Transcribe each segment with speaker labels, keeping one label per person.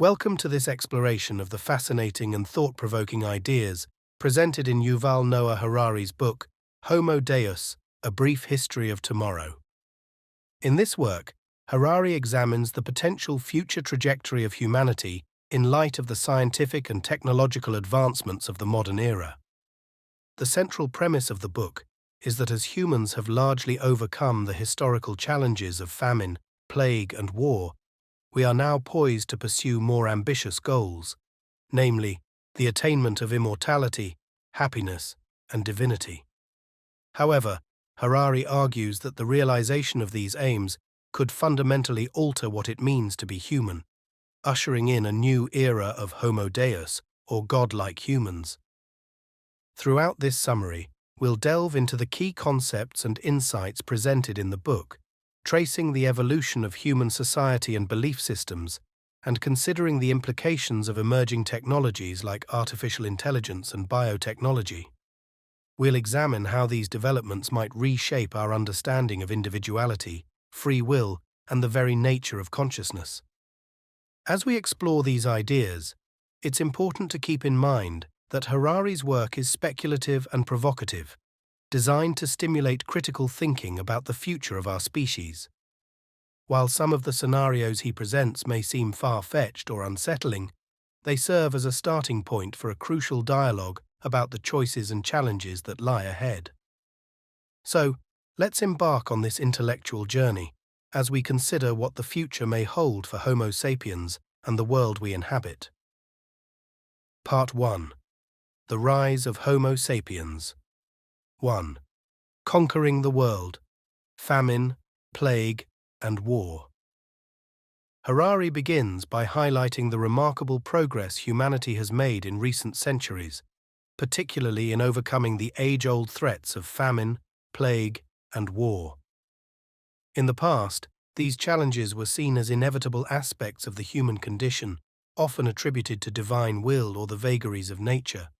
Speaker 1: Welcome to this exploration of the fascinating and thought-provoking ideas presented in Yuval Noah Harari's book, Homo Deus, A Brief History of Tomorrow. In this work, Harari examines the potential future trajectory of humanity in light of the scientific and technological advancements of the modern era. The central premise of the book is that as humans have largely overcome the historical challenges of famine, plague, and war, we are now poised to pursue more ambitious goals, namely, the attainment of immortality, happiness, and divinity. However, Harari argues that the realization of these aims could fundamentally alter what it means to be human, ushering in a new era of Homo Deus, or godlike humans. Throughout this summary, we'll delve into the key concepts and insights presented in the book, tracing the evolution of human society and belief systems, and considering the implications of emerging technologies like artificial intelligence and biotechnology. We'll examine how these developments might reshape our understanding of individuality, free will, and the very nature of consciousness. As we explore these ideas, it's important to keep in mind that Harari's work is speculative and provocative, designed to stimulate critical thinking about the future of our species. While some of the scenarios he presents may seem far-fetched or unsettling, they serve as a starting point for a crucial dialogue about the choices and challenges that lie ahead. So, let's embark on this intellectual journey as we consider what the future may hold for Homo sapiens and the world we inhabit. Part 1. The Rise of Homo sapiens. 1. Conquering the world. Famine, plague, and war. Harari begins by highlighting the remarkable progress humanity has made in recent centuries, particularly in overcoming the age-old threats of famine, plague, and war. In the past, these challenges were seen as inevitable aspects of the human condition, often attributed to divine will or the vagaries of nature.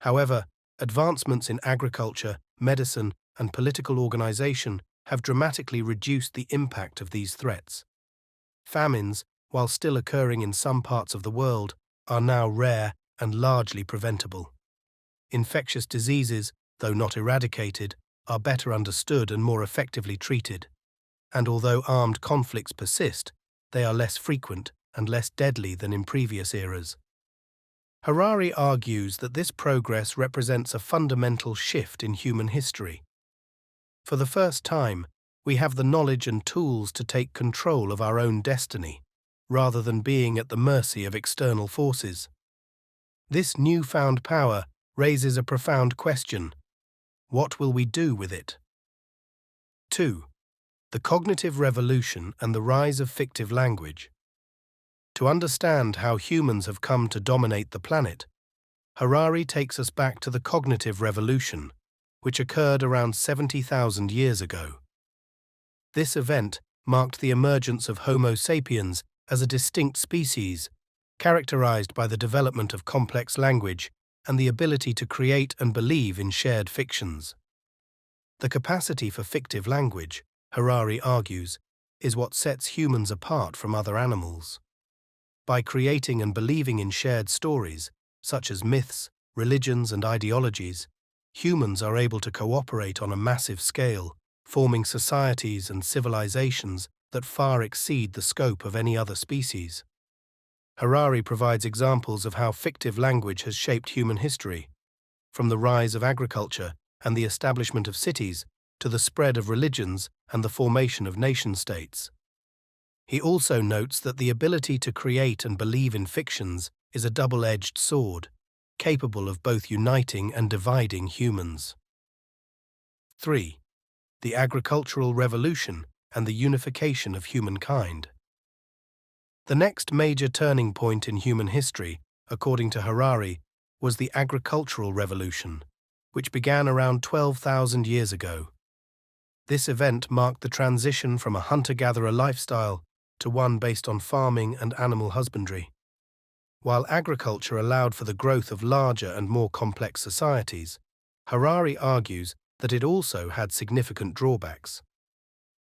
Speaker 1: However, advancements in agriculture, medicine, and political organization have dramatically reduced the impact of these threats. Famines, while still occurring in some parts of the world, are now rare and largely preventable. Infectious diseases, though not eradicated, are better understood and more effectively treated. And although armed conflicts persist, they are less frequent and less deadly than in previous eras. Harari argues that this progress represents a fundamental shift in human history. For the first time, we have the knowledge and tools to take control of our own destiny, rather than being at the mercy of external forces. This newfound power raises a profound question: what will we do with it? 2. The cognitive revolution and the rise of fictive language. To understand how humans have come to dominate the planet, Harari takes us back to the cognitive revolution, which occurred around 70,000 years ago. This event marked the emergence of Homo sapiens as a distinct species, characterized by the development of complex language and the ability to create and believe in shared fictions. The capacity for fictive language, Harari argues, is what sets humans apart from other animals. By creating and believing in shared stories, such as myths, religions, and ideologies, humans are able to cooperate on a massive scale, forming societies and civilizations that far exceed the scope of any other species. Harari provides examples of how fictive language has shaped human history, from the rise of agriculture and the establishment of cities to the spread of religions and the formation of nation-states. He also notes that the ability to create and believe in fictions is a double-edged sword, capable of both uniting and dividing humans. 3. The agricultural revolution and the unification of humankind. The next major turning point in human history, according to Harari, was the agricultural revolution, which began around 12,000 years ago. This event marked the transition from a hunter-gatherer lifestyle to one based on farming and animal husbandry. While agriculture allowed for the growth of larger and more complex societies, Harari argues that it also had significant drawbacks.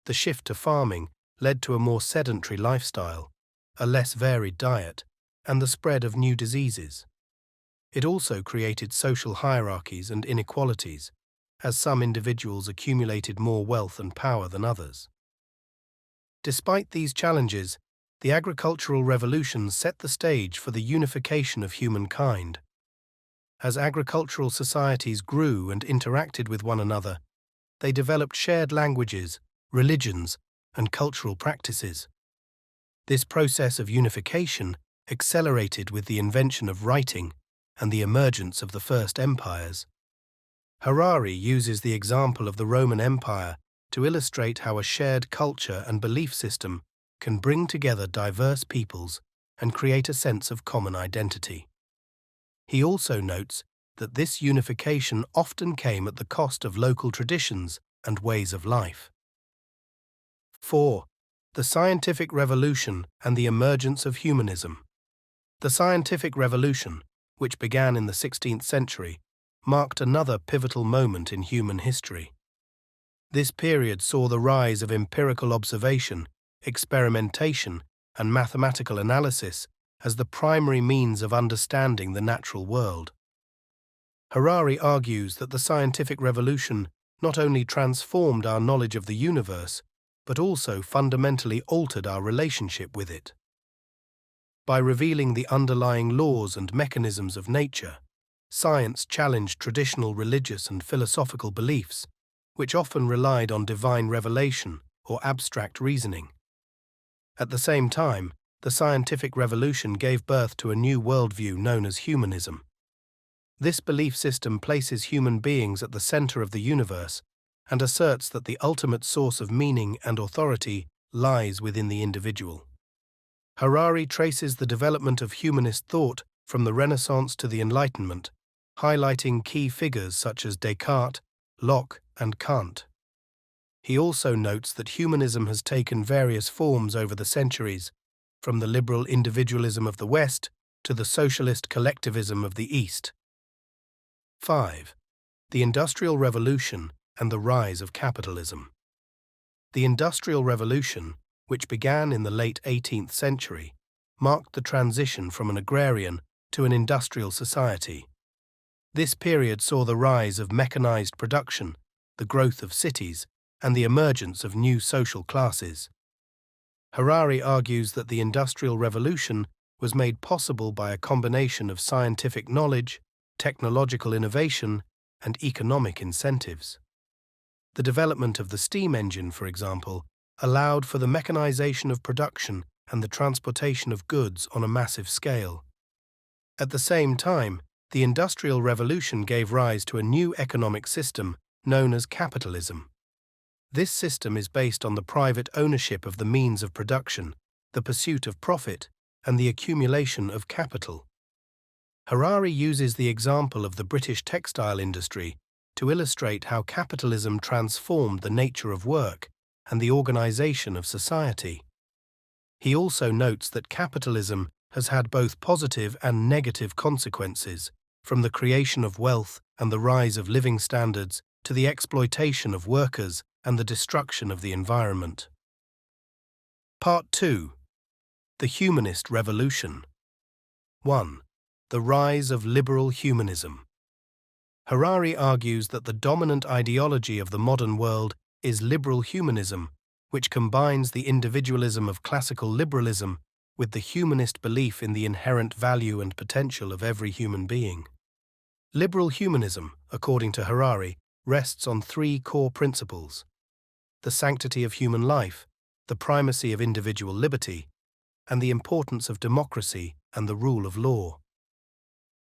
Speaker 1: The shift to farming led to a more sedentary lifestyle, a less varied diet, and the spread of new diseases. It also created social hierarchies and inequalities, as some individuals accumulated more wealth and power than others. Despite these challenges, the agricultural revolution set the stage for the unification of humankind. As agricultural societies grew and interacted with one another, they developed shared languages, religions, and cultural practices. This process of unification accelerated with the invention of writing and the emergence of the first empires. Harari uses the example of the Roman Empire to illustrate how a shared culture and belief system can bring together diverse peoples and create a sense of common identity. He also notes that this unification often came at the cost of local traditions and ways of life. 4. The scientific revolution and the emergence of humanism. The scientific revolution, which began in the 16th century, marked another pivotal moment in human history. This period saw the rise of empirical observation, experimentation, and mathematical analysis as the primary means of understanding the natural world. Harari argues that the scientific revolution not only transformed our knowledge of the universe, but also fundamentally altered our relationship with it. By revealing the underlying laws and mechanisms of nature, science challenged traditional religious and philosophical beliefs, which often relied on divine revelation or abstract reasoning. At the same time, the scientific revolution gave birth to a new worldview known as humanism. This belief system places human beings at the center of the universe and asserts that the ultimate source of meaning and authority lies within the individual. Harari traces the development of humanist thought from the Renaissance to the Enlightenment, highlighting key figures such as Descartes, Locke, and Kant. He also notes that humanism has taken various forms over the centuries, from the liberal individualism of the West to the socialist collectivism of the East. 5. The Industrial Revolution and the rise of capitalism. The Industrial Revolution, which began in the late 18th century, marked the transition from an agrarian to an industrial society. This period saw the rise of mechanized production, the growth of cities, and the emergence of new social classes. Harari argues that the Industrial Revolution was made possible by a combination of scientific knowledge, technological innovation, and economic incentives. The development of the steam engine, for example, allowed for the mechanization of production and the transportation of goods on a massive scale. At the same time, the Industrial Revolution gave rise to a new economic system known as capitalism. This system is based on the private ownership of the means of production, the pursuit of profit, and the accumulation of capital. Harari uses the example of the British textile industry to illustrate how capitalism transformed the nature of work and the organization of society. He also notes that capitalism has had both positive and negative consequences, from the creation of wealth and the rise of living standards to the exploitation of workers and the destruction of the environment. Part 2. The Humanist Revolution. 1. The rise of liberal humanism. Harari argues that the dominant ideology of the modern world is liberal humanism, which combines the individualism of classical liberalism with the humanist belief in the inherent value and potential of every human being. Liberal humanism, according to Harari, rests on three core principles: the sanctity of human life, the primacy of individual liberty, and the importance of democracy and the rule of law.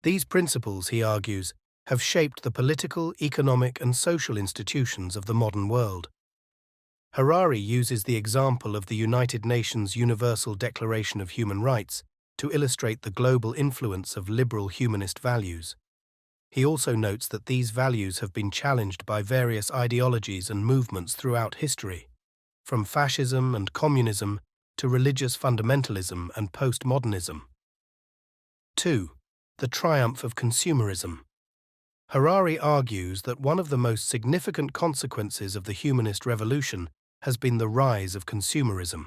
Speaker 1: These principles, he argues, have shaped the political, economic, and social institutions of the modern world. Harari uses the example of the United Nations Universal Declaration of Human Rights to illustrate the global influence of liberal humanist values. He also notes that these values have been challenged by various ideologies and movements throughout history, from fascism and communism to religious fundamentalism and postmodernism. 2. The triumph of consumerism. Harari argues that one of the most significant consequences of the humanist revolution has been the rise of consumerism.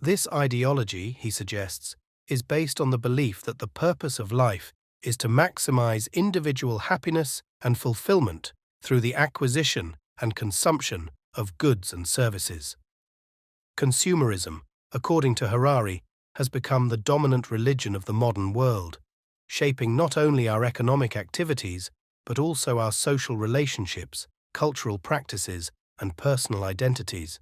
Speaker 1: This ideology, he suggests, is based on the belief that the purpose of life is to maximize individual happiness and fulfillment through the acquisition and consumption of goods and services. Consumerism, according to Harari, has become the dominant religion of the modern world, shaping not only our economic activities, but also our social relationships, cultural practices, and personal identities.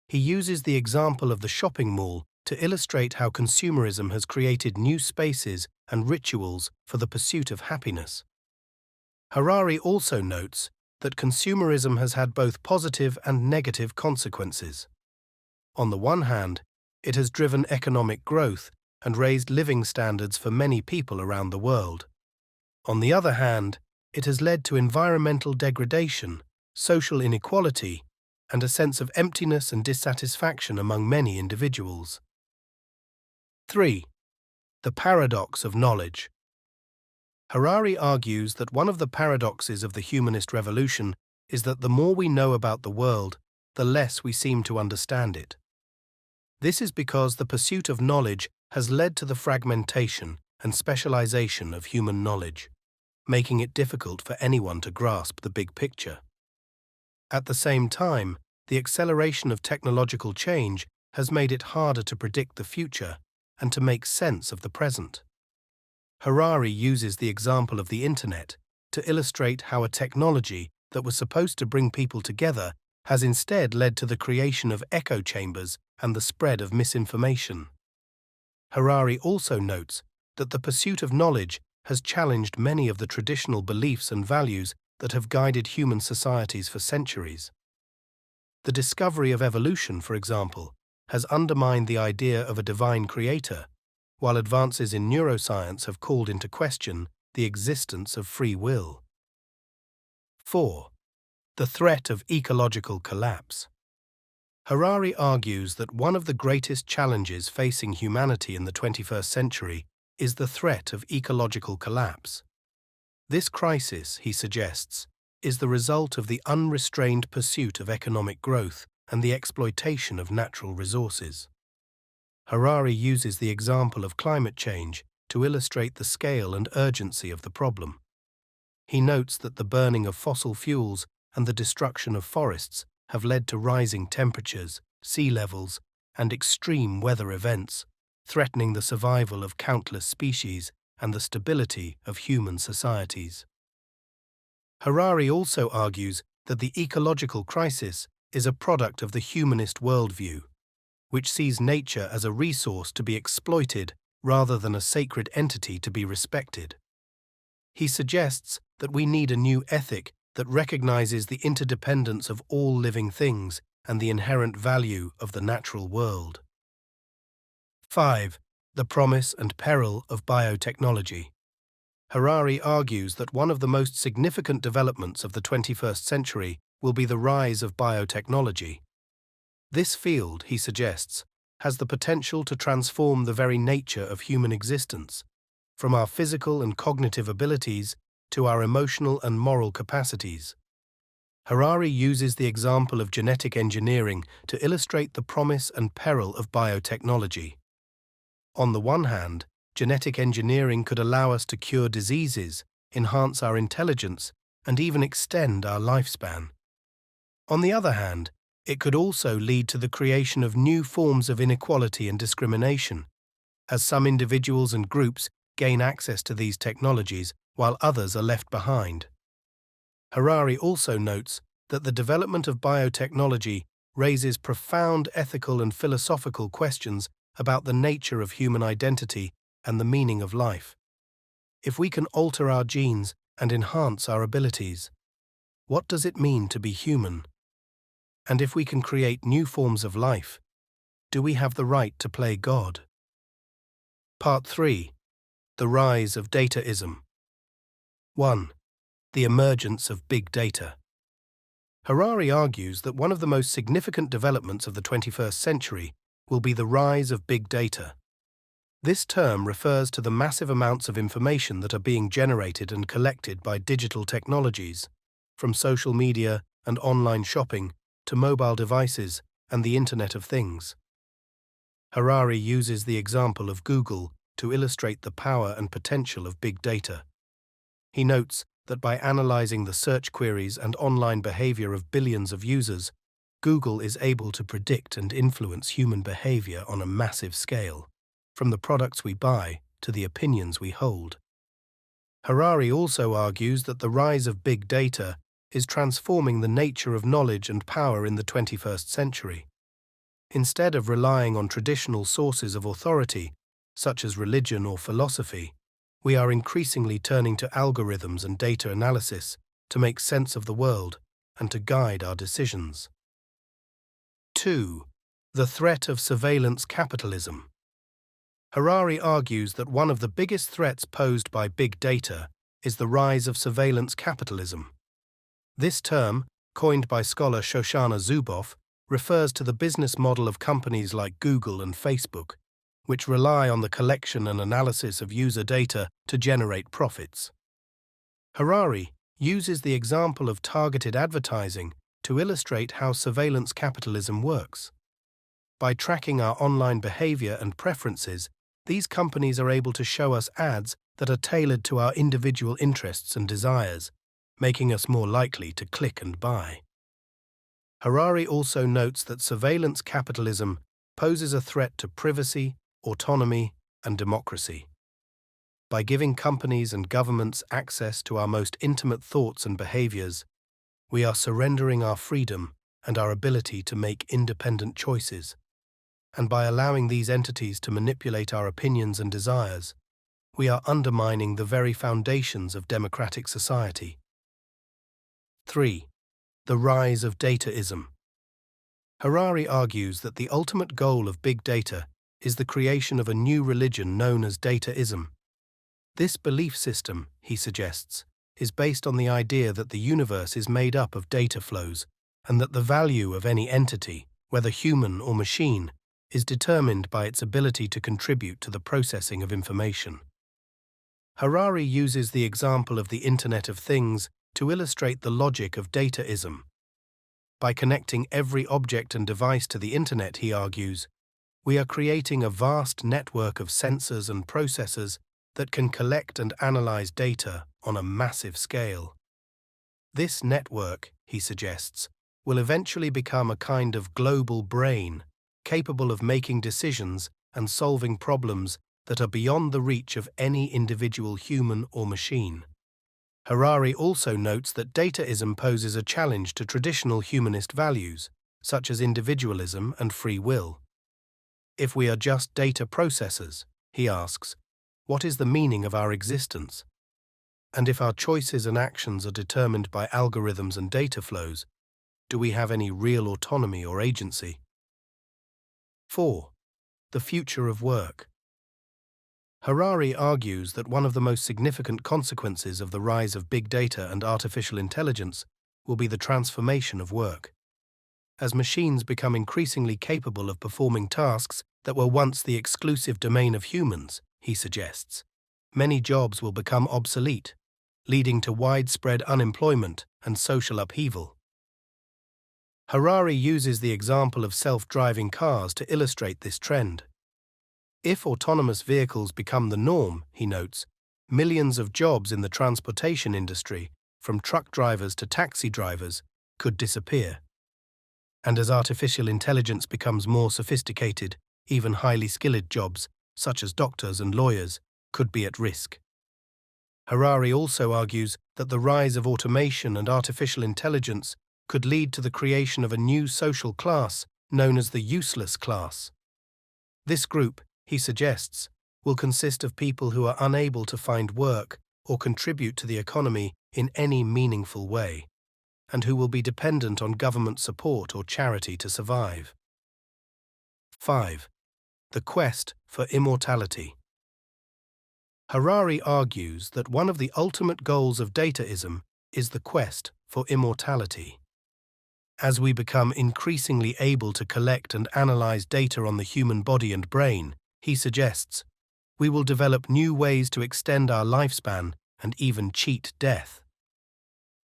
Speaker 1: He uses the example of the shopping mall to illustrate how consumerism has created new spaces and rituals for the pursuit of happiness. Harari also notes that consumerism has had both positive and negative consequences. On the one hand, it has driven economic growth and raised living standards for many people around the world. On the other hand, it has led to environmental degradation, social inequality, and a sense of emptiness and dissatisfaction among many individuals. 3. The paradox of knowledge. Harari argues that one of the paradoxes of the humanist revolution is that the more we know about the world, the less we seem to understand it. This is because the pursuit of knowledge has led to the fragmentation and specialization of human knowledge, making it difficult for anyone to grasp the big picture. At the same time, the acceleration of technological change has made it harder to predict the future and to make sense of the present. Harari uses the example of the Internet to illustrate how a technology that was supposed to bring people together has instead led to the creation of echo chambers and the spread of misinformation. Harari also notes that the pursuit of knowledge has challenged many of the traditional beliefs and values that have guided human societies for centuries. The discovery of evolution, for example, has undermined the idea of a divine creator, while advances in neuroscience have called into question the existence of free will. 4. The threat of ecological collapse. Harari argues that one of the greatest challenges facing humanity in the 21st century is the threat of ecological collapse. This crisis, he suggests, is the result of the unrestrained pursuit of economic growth and the exploitation of natural resources. Harari uses the example of climate change to illustrate the scale and urgency of the problem. He notes that the burning of fossil fuels and the destruction of forests have led to rising temperatures, sea levels, and extreme weather events, threatening the survival of countless species and the stability of human societies. Harari also argues that the ecological crisis is a product of the humanist worldview, which sees nature as a resource to be exploited rather than a sacred entity to be respected. He suggests that we need a new ethic that recognizes the interdependence of all living things and the inherent value of the natural world. 5. The promise and peril of biotechnology. Harari argues that one of the most significant developments of the 21st century will be the rise of biotechnology. This field, he suggests, has the potential to transform the very nature of human existence, from our physical and cognitive abilities to our emotional and moral capacities. Harari uses the example of genetic engineering to illustrate the promise and peril of biotechnology. On the one hand, genetic engineering could allow us to cure diseases, enhance our intelligence, and even extend our lifespan. On the other hand, it could also lead to the creation of new forms of inequality and discrimination, as some individuals and groups gain access to these technologies while others are left behind. Harari also notes that the development of biotechnology raises profound ethical and philosophical questions about the nature of human identity and the meaning of life. If we can alter our genes and enhance our abilities, what does it mean to be human? And if we can create new forms of life, do we have the right to play God? Part 3. The rise of dataism. 1. The emergence of big data. Harari argues that one of the most significant developments of the 21st century will be the rise of big data. This term refers to the massive amounts of information that are being generated and collected by digital technologies, from social media and online shopping to mobile devices and the Internet of Things. Harari uses the example of Google to illustrate the power and potential of big data. He notes that by analyzing the search queries and online behavior of billions of users, Google is able to predict and influence human behavior on a massive scale, from the products we buy to the opinions we hold. Harari also argues that the rise of big data is transforming the nature of knowledge and power in the 21st century. Instead of relying on traditional sources of authority, such as religion or philosophy, we are increasingly turning to algorithms and data analysis to make sense of the world and to guide our decisions. 2. The threat of surveillance capitalism. Harari argues that one of the biggest threats posed by big data is the rise of surveillance capitalism. This term, coined by scholar Shoshana Zuboff, refers to the business model of companies like Google and Facebook, which rely on the collection and analysis of user data to generate profits. Harari uses the example of targeted advertising to illustrate how surveillance capitalism works. By tracking our online behavior and preferences, these companies are able to show us ads that are tailored to our individual interests and desires, making us more likely to click and buy. Harari also notes that surveillance capitalism poses a threat to privacy, autonomy, and democracy. By giving companies and governments access to our most intimate thoughts and behaviors, we are surrendering our freedom and our ability to make independent choices. And by allowing these entities to manipulate our opinions and desires, we are undermining the very foundations of democratic society. 3. The rise of dataism. Harari argues that the ultimate goal of big data is the creation of a new religion known as dataism. This belief system, he suggests, is based on the idea that the universe is made up of data flows and that the value of any entity, whether human or machine, is determined by its ability to contribute to the processing of information. Harari uses the example of the Internet of Things to illustrate the logic of dataism. By connecting every object and device to the Internet, he argues, we are creating a vast network of sensors and processors that can collect and analyze data on a massive scale. This network, he suggests, will eventually become a kind of global brain, capable of making decisions and solving problems that are beyond the reach of any individual human or machine. Harari also notes that dataism poses a challenge to traditional humanist values, such as individualism and free will. If we are just data processors, he asks, what is the meaning of our existence? And if our choices and actions are determined by algorithms and data flows, do we have any real autonomy or agency? 4. The future of work. Harari argues that one of the most significant consequences of the rise of big data and artificial intelligence will be the transformation of work. As machines become increasingly capable of performing tasks that were once the exclusive domain of humans, he suggests, many jobs will become obsolete, leading to widespread unemployment and social upheaval. Harari uses the example of self-driving cars to illustrate this trend. If autonomous vehicles become the norm, he notes, millions of jobs in the transportation industry, from truck drivers to taxi drivers, could disappear. And as artificial intelligence becomes more sophisticated, even highly skilled jobs, such as doctors and lawyers, could be at risk. Harari also argues that the rise of automation and artificial intelligence could lead to the creation of a new social class known as the useless class. This group, he suggests, will consist of people who are unable to find work or contribute to the economy in any meaningful way, and who will be dependent on government support or charity to survive. 5. The quest for immortality. Harari argues that one of the ultimate goals of dataism is the quest for immortality. As we become increasingly able to collect and analyze data on the human body and brain, he suggests, we will develop new ways to extend our lifespan and even cheat death.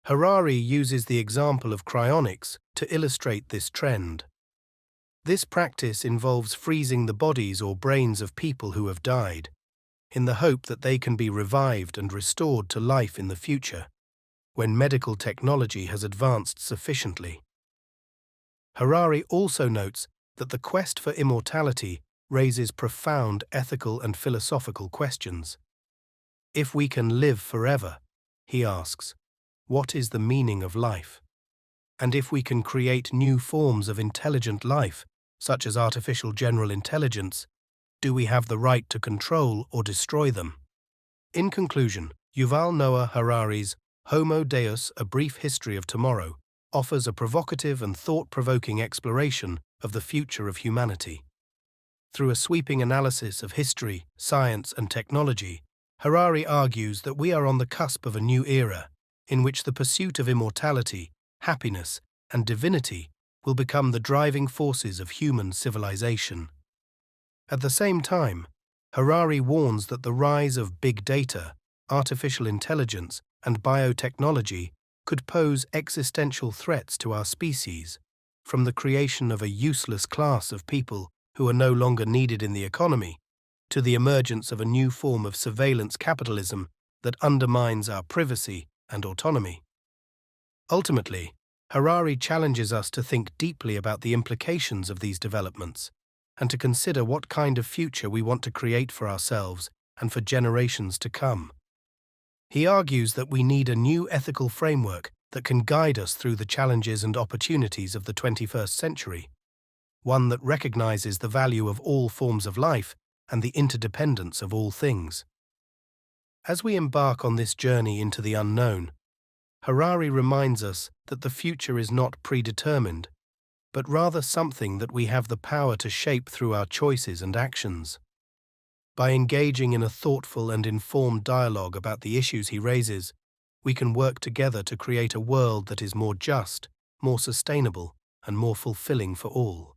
Speaker 1: Harari uses the example of cryonics to illustrate this trend. This practice involves freezing the bodies or brains of people who have died, in the hope that they can be revived and restored to life in the future, when medical technology has advanced sufficiently. Harari also notes that the quest for immortality raises profound ethical and philosophical questions. If we can live forever, he asks, what is the meaning of life? And if we can create new forms of intelligent life, such as artificial general intelligence, do we have the right to control or destroy them? In conclusion, Yuval Noah Harari's Homo Deus, A Brief History of Tomorrow offers a provocative and thought-provoking exploration of the future of humanity. Through a sweeping analysis of history, science, and technology, Harari argues that we are on the cusp of a new era in which the pursuit of immortality, happiness, and divinity will become the driving forces of human civilization. At the same time, Harari warns that the rise of big data, artificial intelligence, and biotechnology could pose existential threats to our species, from the creation of a useless class of people who are no longer needed in the economy, to the emergence of a new form of surveillance capitalism that undermines our privacy and autonomy. Ultimately, Harari challenges us to think deeply about the implications of these developments and to consider what kind of future we want to create for ourselves and for generations to come. He argues that we need a new ethical framework that can guide us through the challenges and opportunities of the 21st century, one that recognizes the value of all forms of life and the interdependence of all things. As we embark on this journey into the unknown, Harari reminds us that the future is not predetermined, but rather something that we have the power to shape through our choices and actions. By engaging in a thoughtful and informed dialogue about the issues he raises, we can work together to create a world that is more just, more sustainable, and more fulfilling for all.